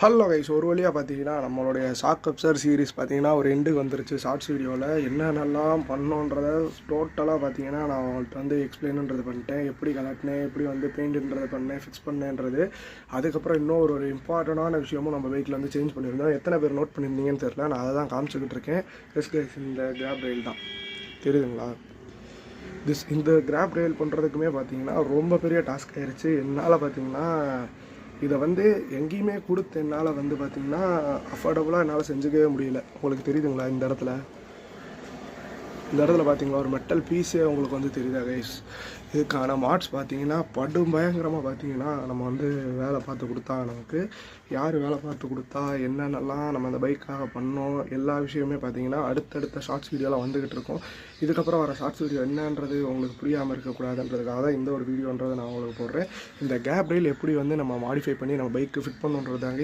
Hello guys, ஒரு வழியாக பார்த்தீங்கன்னா நம்மளுடைய ஷாக் அப்சர் சீரிஸ் பார்த்தீங்கன்னா ஒரு எண்டுக்கு வந்துருச்சு. ஷார்ட்ஸ் வீடியோவில் என்னென்னலாம் பண்ணோன்றத டோட்டலாக பார்த்தீங்கன்னா நான் அவங்கள்ட்ட வந்து எக்ஸ்பிளைனுன்றது பண்ணிட்டேன். எப்படி கலட்டினேன், எப்படி வந்து பெயிண்ட்ன்றது பண்ணேன், ஃபிக்ஸ் பண்ணேன்றது. அதுக்கப்புறம் இன்னும் ஒரு இம்பார்ட்டண்டான விஷயமும் நம்ம பைக்கில் வந்து சேஞ்ச் பண்ணியிருந்தோம். எத்தனை பேர் நோட் பண்ணியிருந்தீங்கன்னு தெரியல, நான் அதை தான் காமிச்சிக்கிட்டு இருக்கேன். எஸ் கைஸ், இந்த கிராப் ரயில் தான் தெரியுதுங்களா? இந்த கிராப் ரயில் பண்ணுறதுக்குமே பார்த்தீங்கன்னா ரொம்ப பெரிய டாஸ்க் ஆயிடுச்சு. என்னால் பார்த்தீங்கன்னா இதை வந்து எங்கேயுமே கொடுத்து என்னால் வந்து பார்த்திங்கன்னா அஃபோர்டபுளாக என்னால் செஞ்சுக்கவே முடியல. உங்களுக்கு தெரியுதுங்களா? இந்த இடத்துல பார்த்தீங்களா ஒரு மெட்டல் பீஸே உங்களுக்கு வந்து தெரியுதா கைஸ்? இதுக்கான மார்ட்ஸ் பார்த்தீங்கன்னா படும் பயங்கரமாக பார்த்தீங்கன்னா நம்ம வந்து வேலை பார்த்து கொடுத்தா, நமக்கு யார் வேலை பார்த்து கொடுத்தா, என்னென்னலாம் நம்ம அந்த பைக்காக பண்ணோம், எல்லா விஷயமே பார்த்தீங்கன்னா அடுத்தடுத்த ஷார்ட்ஸ் வீடியோலாம் வந்துக்கிட்டு இருக்கோம். இதுக்கப்புறம் வர ஷார்ட்ஸ் வீடியோ என்னன்றது உங்களுக்கு புரியாமல் இருக்கக்கூடாதுன்றதுக்காக தான் இந்த ஒரு வீடியோன்றதை நான் உங்களுக்கு போடுறேன். இந்த கேப் ரயில் எப்படி வந்து நம்ம மாடிஃபை பண்ணி நம்ம பைக்கு ஃபிட் பண்ணுன்றதாங்க